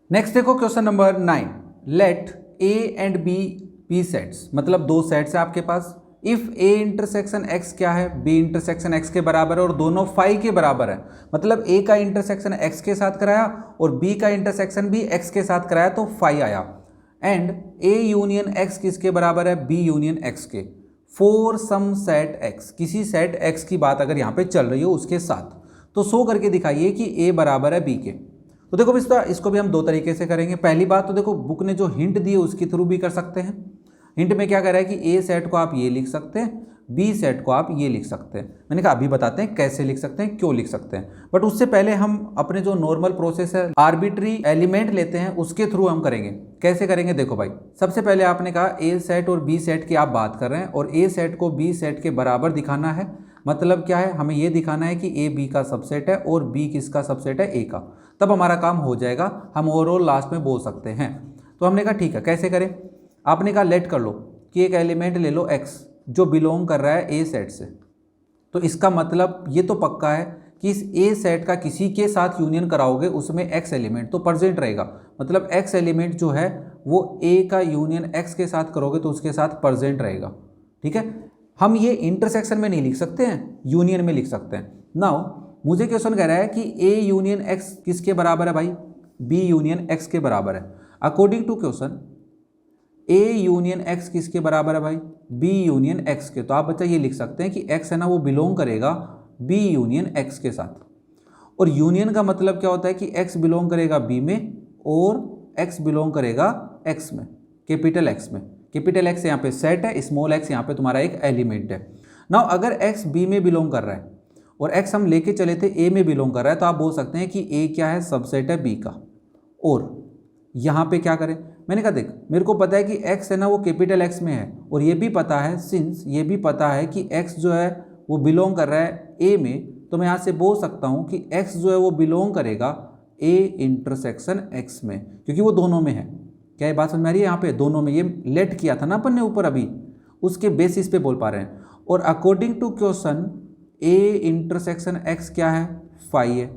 Next देखो question number 9, let A and B be sets, मतलब दो सेट्स है आपके पास। इफ ए इंटरसेक्शन एक्स क्या है, बी इंटरसेक्शन एक्स के बराबर है और दोनों फाई के बराबर है, मतलब ए का इंटरसेक्शन एक्स के साथ कराया और बी का इंटरसेक्शन भी एक्स के साथ कराया तो फाई आया। एंड ए यूनियन एक्स किसके बराबर है, बी यूनियन एक्स के। फॉर सम सेट एक्स, किसी सेट एक्स की बात अगर यहाँ पे चल रही हो उसके साथ, तो शो करके दिखाइए कि ए बराबर है बी के। तो देखो इसको भी हम दो तरीके से करेंगे। पहली बात तो देखो बुक ने जो हिंट दी है उसके थ्रू भी कर सकते हैं। हिंट में क्या कह रहा है कि ए सेट को आप ये लिख सकते हैं, बी सेट को आप ये लिख सकते हैं। मैंने कहा अभी बताते हैं कैसे लिख सकते हैं, क्यों लिख सकते हैं, बट उससे पहले हम अपने जो नॉर्मल प्रोसेस है आर्बिट्री एलिमेंट लेते हैं उसके थ्रू हम करेंगे। कैसे करेंगे देखो भाई, सबसे पहले आपने कहा ए सेट और बी सेट की आप बात कर रहे हैं और ए सेट को बी सेट के बराबर दिखाना है। मतलब क्या है, हमें ये दिखाना है कि ए बी का सबसेट है और बी किसका सबसेट है, ए का। तब हमारा काम हो जाएगा, हम ओवरऑल लास्ट में बोल सकते हैं। तो हमने कहा ठीक है कैसे करें। आपने कहा लेट कर लो कि एक एलिमेंट ले लो x जो बिलोंग कर रहा है ए सेट से। तो इसका मतलब ये तो पक्का है कि इस ए सेट का किसी के साथ यूनियन कराओगे उसमें x एलिमेंट तो प्रेजेंट रहेगा। मतलब x एलिमेंट जो है वो a का यूनियन x के साथ करोगे तो उसके साथ प्रेजेंट रहेगा। ठीक है, हम ये इंटरसेक्शन में नहीं लिख सकते हैं, यूनियन में लिख सकते हैं। नाउ मुझे क्वेश्चन कह रहा है कि a यूनियन x किसके बराबर है भाई, b यूनियन x के बराबर है। According to question a union x किसके बराबर है भाई, b यूनियन x के। तो आप बच्चा ये लिख सकते हैं कि x है ना वो बिलोंग करेगा b यूनियन x के साथ। और यूनियन का मतलब क्या होता है कि x बिलोंग करेगा b में और x बिलोंग करेगा x में, कैपिटल X में। कैपिटल X यहाँ पे सेट है, स्मॉल x यहाँ पे तुम्हारा एक एलिमेंट है। नाउ अगर x b में बिलोंग कर रहा है और x हम लेके चले थे a में बिलोंग कर रहा है, तो आप बोल सकते हैं कि a क्या है, सबसेट है b का। और यहाँ पे क्या करें, मैंने कहा देख मेरे को पता है कि x है ना वो कैपिटल X में है और ये भी पता है, सिंस ये भी पता है कि x जो है वो बिलोंग कर रहा है a में, तो मैं यहाँ से बोल सकता हूँ कि x जो है वो बिलोंग करेगा a इंटरसेक्शन x में, क्योंकि वो दोनों में है। क्या ये बात समझ में आ रही है, यहाँ पे दोनों में, ये लेट किया था ना अपन ने ऊपर अभी, उसके बेसिस पे बोल पा रहे हैं। और according to question a intersection x क्या है, फाई है।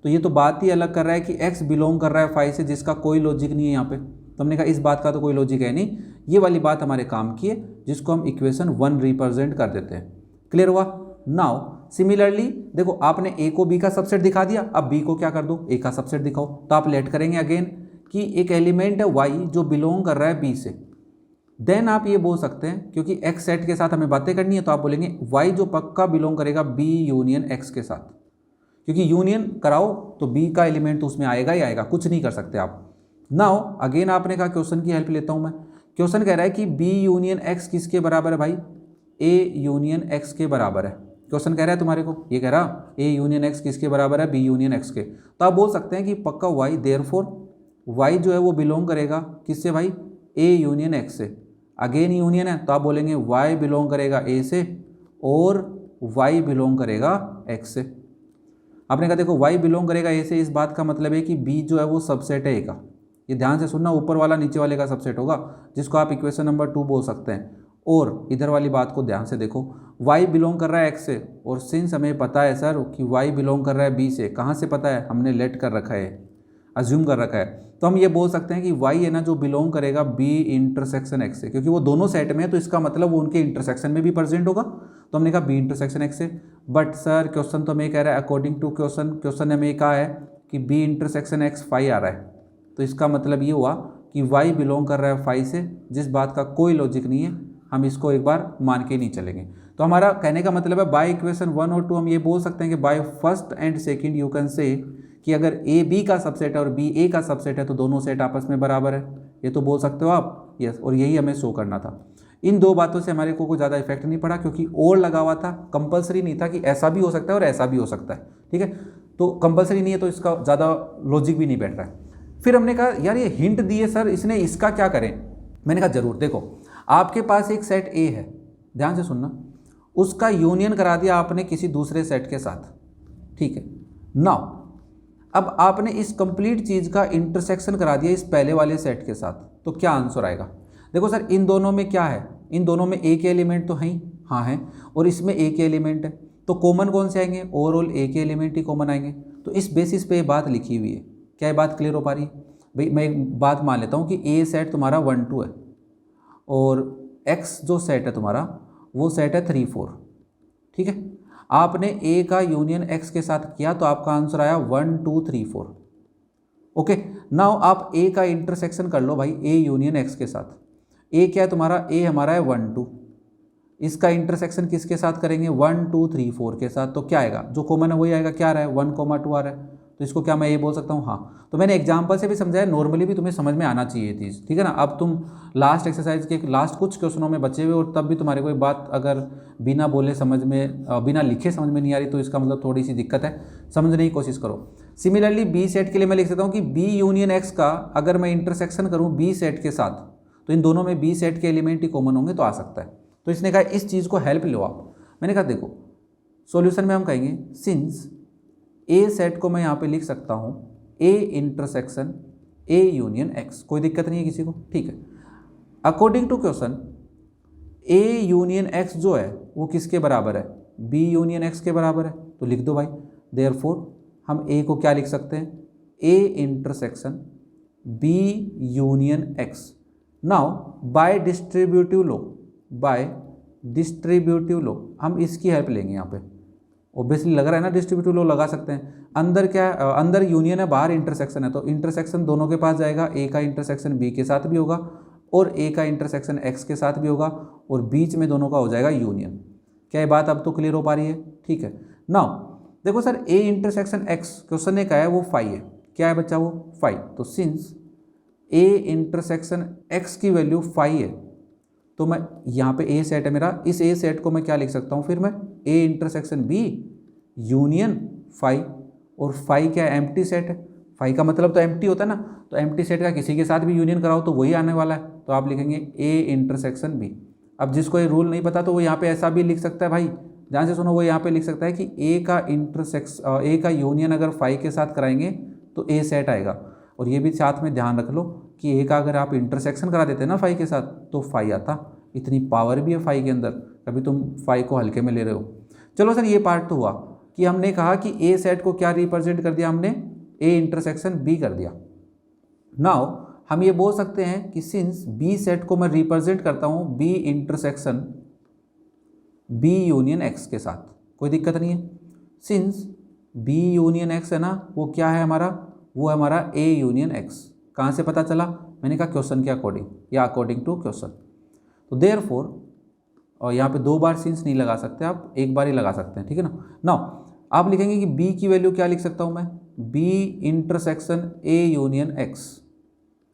तो ये तो बात ही अलग कर रहा है कि x बिलोंग कर रहा है फाई से, जिसका कोई लॉजिक नहीं है यहाँ पे। तो हमने कहा इस बात का तो कोई लॉजिक है नहीं, ये वाली बात हमारे काम की है, जिसको हम इक्वेशन 1 रिप्रेजेंट कर देते हैं। क्लियर हुआ। नाउ सिमिलरली देखो आपने a को b का सबसेट दिखा दिया, अब b को क्या कर दो, a का सबसेट दिखाओ। तो आप लेट करेंगे अगेन कि एक एलिमेंट है y जो बिलोंग कर रहा है b से। देन आप ये बोल सकते हैं, क्योंकि x सेट के साथ हमें बातें करनी है, तो आप बोलेंगे y जो पक्का बिलोंग करेगा b यूनियन x के साथ, क्योंकि यूनियन कराओ तो बी का एलिमेंट तो उसमें आएगा ही आएगा, कुछ नहीं कर सकते आप। नाउ अगेन आपने कहा क्वेश्चन की हेल्प लेता हूं मैं। क्वेश्चन कह रहा है कि बी यूनियन एक्स किसके बराबर है भाई, ए यूनियन एक्स के बराबर है। क्वेश्चन कह रहा है तुम्हारे को, ये कह रहा ए यूनियन एक्स किसके बराबर है, बी यूनियन एक्स के। तो आप बोल सकते हैं कि पक्का वाई, देयरफॉर वाई जो है वो बिलोंग करेगा किससे भाई, ए यूनियन एक्स से। अगेन यूनियन है तो आप बोलेंगे वाई बिलोंग करेगा ए से और वाई बिलोंग करेगा एक्स से। आपने कहा देखो y बिलोंग करेगा ए से, इस बात का मतलब है कि b जो है वो सबसेट है a का। ये ध्यान से सुनना, ऊपर वाला नीचे वाले का सबसेट होगा, जिसको आप इक्वेशन नंबर 2 बोल सकते हैं। और इधर वाली बात को ध्यान से देखो, y बिलोंग कर रहा है x से, और सिंस हमें पता है सर कि y बिलोंग कर रहा है b से, कहाँ से पता है, हमने लेट कर रखा है, अज्यूम कर रखा है। तो हम ये बोल सकते हैं कि y है ना जो बिलोंग करेगा b इंटरसेक्शन x से, क्योंकि वो दोनों सेट में है तो इसका मतलब वो उनके इंटरसेक्शन में भी प्रेजेंट होगा। तो हमने कहा b इंटरसेक्शन x से। बट सर क्वेश्चन तो हमें कह रहा है अकॉर्डिंग टू क्वेश्चन ने हमें कहा है कि b इंटरसेक्शन x फाई आ रहा है, तो इसका मतलब ये हुआ कि y बिलोंग कर रहा है फाई से, जिस बात का कोई लॉजिक नहीं है, हम इसको एक बार मान के नहीं चलेंगे। तो हमारा कहने का मतलब है बाय इक्वेशन 1 और 2 हम ये बोल सकते हैं कि by first and second you can say कि अगर a b का सबसेट है और b a का सबसेट है तो दोनों सेट आपस में बराबर है। ये तो बोल सकते हो आप, यस। और यही हमें शो करना था। इन दो बातों से हमारे को कोई ज़्यादा इफेक्ट नहीं पड़ा, क्योंकि और लगा हुआ था, कंपलसरी नहीं था कि ऐसा भी हो सकता है और ऐसा भी हो सकता है। ठीक है, तो कंपलसरी नहीं है तो इसका ज़्यादा लॉजिक भी नहीं बैठ रहा है। फिर हमने कहा यार ये हिंट दिए सर, इसने इसका क्या करें। मैंने कहा जरूर, देखो आपके पास एक सेट ए है, ध्यान से सुनना, उसका यूनियन करा दिया आपने किसी दूसरे सेट के साथ। ठीक है, नाउ अब आपने इस कंप्लीट चीज़ का इंटरसेक्शन करा दिया इस पहले वाले सेट के साथ, तो क्या आंसर आएगा। देखो सर इन दोनों में क्या है, इन दोनों में ए के एलिमेंट तो हैं, हाँ है, और इसमें ए के एलिमेंट है, तो कॉमन कौन से आएंगे, ओवरऑल ए के एलिमेंट ही कॉमन आएंगे। तो इस बेसिस पे ये बात लिखी हुई है। क्या ये बात क्लियर हो पा रही है। भाई मैं एक बात मान लेता हूँ कि ए सेट तुम्हारा 1 2 है और एक्स जो सेट है तुम्हारा वो सेट है 3 4, ठीक है। आपने ए का यूनियन एक्स के साथ किया तो आपका आंसर आया 1 2 3 4। ओके, नाउ आप ए का इंटरसेक्शन कर लो भाई, ए यूनियन एक्स के साथ। ए क्या है तुम्हारा, ए हमारा है 1 2, इसका इंटरसेक्शन किसके साथ करेंगे 1 2 3 4 के साथ, तो क्या आएगा, जो कॉमन है वही आएगा, क्या आ रहा है 1 2 आ रहा है, तो इसको क्या मैं ये बोल सकता हूँ, हाँ। तो मैंने एग्जांपल से भी समझाया, नॉर्मली भी तुम्हें समझ में आना चाहिए चीज़, ठीक है ना। अब तुम लास्ट एक्सरसाइज के लास्ट कुछ क्वेश्चनों में बचे हुए और तब भी तुम्हारे कोई बात अगर बिना बोले समझ में, बिना लिखे समझ में नहीं आ रही, तो इसका मतलब थोड़ी सी दिक्कत है, समझने की कोशिश करो। सिमिलरली बी सेट के लिए मैं लिख सकता हूँ कि बी यूनियन एक्स का अगर मैं इंटरसेक्शन करूँ बी सेट के साथ तो इन दोनों में बी सेट के एलिमेंट ही कॉमन होंगे तो आ सकता है। तो इसने कहा इस चीज़ को हेल्प लो आप। मैंने कहा देखो सॉल्यूशन में हम कहेंगे सिंस ए सेट को मैं यहाँ पे लिख सकता हूँ A intersection A union X, कोई दिक्कत नहीं है किसी को, ठीक है। According to question A union X जो है वो किसके बराबर है, बी यूनियन एक्स के बराबर है, तो लिख दो भाई। देयरफॉर हम ए को क्या लिख सकते हैं, A intersection B union X. Now by distributive law, by distributive law हम इसकी हेल्प लेंगे यहाँ पे। ऑब्वियसली लग रहा है ना, डिस्ट्रीब्यूटिव लो लगा सकते हैं। अंदर क्या है, अंदर यूनियन है, बाहर इंटरसेक्शन है, तो इंटरसेक्शन दोनों के पास जाएगा, ए का इंटरसेक्शन बी के साथ भी होगा और ए का इंटरसेक्शन एक्स के साथ भी होगा और बीच में दोनों का हो जाएगा यूनियन। क्या ये बात अब तो क्लियर हो पा रही है, ठीक है। नाउ देखो सर ए इंटरसेक्शन एक्स क्वेश्चन ने कहा है वो 5 है, क्या है बच्चा वो 5, तो सिंस ए इंटरसेक्शन एक्स की वैल्यू 5 है तो मैं यहाँ पे ए सेट है मेरा, इस ए सेट को मैं क्या लिख सकता हूँ फिर मैं, ए इंटरसेक्शन बी यूनियन 5, और 5 क्या है, एम्प्टी सेट है, 5 का मतलब तो एम्प्टी होता है ना, तो एम्प्टी सेट का किसी के साथ भी यूनियन कराओ तो वही आने वाला है, तो आप लिखेंगे ए इंटरसेक्शन बी। अब जिसको ये रूल नहीं पता तो वो यहाँ पे ऐसा भी लिख सकता है भाई, ध्यान से सुनो, वो यहाँ पे लिख सकता है कि ए का यूनियन अगर 5 के साथ कराएंगे तो ए सेट आएगा, और ये भी साथ में ध्यान रख लो कि ए का अगर आप इंटरसेक्शन करा देते हैं ना 5 के साथ तो 5 आता। इतनी पावर भी है 5 के अंदर, कभी तुम 5 को हल्के में ले रहे हो। चलो सर ये पार्ट तो हुआ कि हमने कहा कि ए सेट को क्या रिप्रेजेंट कर दिया हमने, ए इंटरसेक्शन बी कर दिया। नाउ हम ये बोल सकते हैं कि सिंस बी सेट को मैं रिप्रेजेंट करता हूँ B intersection B union X के साथ, कोई दिक्कत नहीं है। सिंस बी यूनियन एक्स है ना, वो क्या है हमारा, वो है हमारा ए यूनियन एक्स। कहाँ से पता चला, मैंने कहा क्वेश्चन के अकॉर्डिंग या अकॉर्डिंग टू क्वेश्चन। तो देयरफॉर, और यहाँ पे 2 बार सिंस नहीं लगा सकते आप, एक बार ही लगा सकते हैं, ठीक है ना। नाउ आप लिखेंगे कि बी की वैल्यू क्या लिख सकता हूँ मैं, B intersection A union X,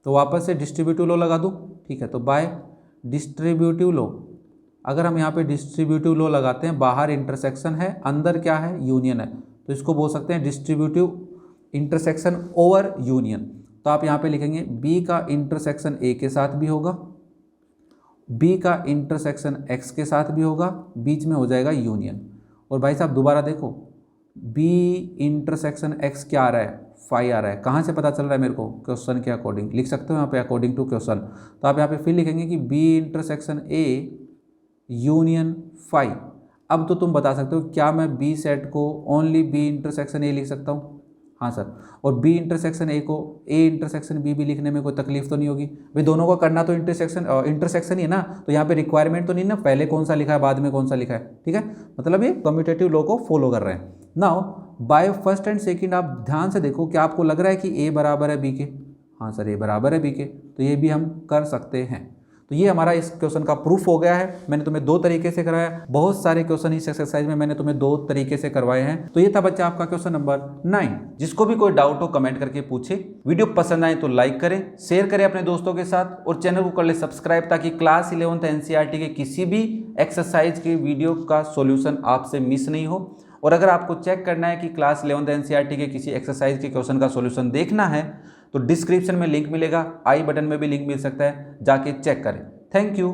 तो वापस से डिस्ट्रीब्यूटिव लो लगा दूँ, ठीक है। तो बाय डिस्ट्रीब्यूटिव लो, अगर हम यहाँ पे डिस्ट्रीब्यूटिव लो लगाते हैं, बाहर इंटरसेक्शन है, अंदर क्या है यूनियन है, तो इसको बोल सकते हैं डिस्ट्रीब्यूटिव इंटरसेक्शन ओवर यूनियन। तो आप यहाँ पे लिखेंगे बी का इंटरसेक्शन ए के साथ भी होगा, बी का इंटरसेक्शन एक्स के साथ भी होगा, बीच में हो जाएगा यूनियन। और भाई साहब दोबारा देखो, बी इंटरसेक्शन एक्स क्या आ रहा है, 5 आ रहा है, कहाँ से पता चल रहा है मेरे को, क्वेश्चन के अकॉर्डिंग लिख सकते हो यहाँ पे अकॉर्डिंग टू क्वेश्चन। तो आप यहाँ पे फिर लिखेंगे कि बी इंटरसेक्शन ए यूनियन 5। अब तो तुम बता सकते हो क्या मैं बी सेट को ओनली बी इंटरसेक्शन ए लिख सकता हूँ, हाँ सर, और बी इंटरसेक्शन ए को ए इंटरसेक्शन बी भी लिखने में कोई तकलीफ तो नहीं होगी भाई, दोनों को करना तो इंटरसेक्शन ही है ना, तो यहाँ पे रिक्वायरमेंट तो नहीं ना पहले कौन सा लिखा है बाद में कौन सा लिखा है, ठीक है। मतलब ये कम्यूटेटिव लॉ को फॉलो कर रहे हैं। Now by first and second आप ध्यान से देखो, क्या आपको लग रहा है कि ए बराबर है बी के, हाँ सर ए बराबर है बी के, तो ये भी हम कर सकते हैं। तो ये हमारा इस क्वेश्चन का प्रूफ हो गया है। मैंने तुम्हें 2 तरीके से कराया, बहुत सारे क्वेश्चन इस एक्सरसाइज में मैंने तुम्हें 2 तरीके से करवाए हैं। तो ये था बच्चा आपका क्वेश्चन नंबर 9। जिसको भी कोई डाउट हो कमेंट करके पूछे, वीडियो पसंद आए तो लाइक करें, शेयर करें अपने दोस्तों के साथ और चैनल को कर ले सब्सक्राइब, ताकि क्लास 11th एनसीईआरटी के किसी भी एक्सरसाइज के वीडियो का सॉल्यूशन आपसे मिस नहीं हो। और अगर आपको चेक करना है कि क्लास 11th एनसीईआरटी के किसी एक्सरसाइज के क्वेश्चन का सॉल्यूशन देखना है तो डिस्क्रिप्शन में लिंक मिलेगा, आई बटन में भी लिंक मिल सकता है, जाके चेक करें। Thank you.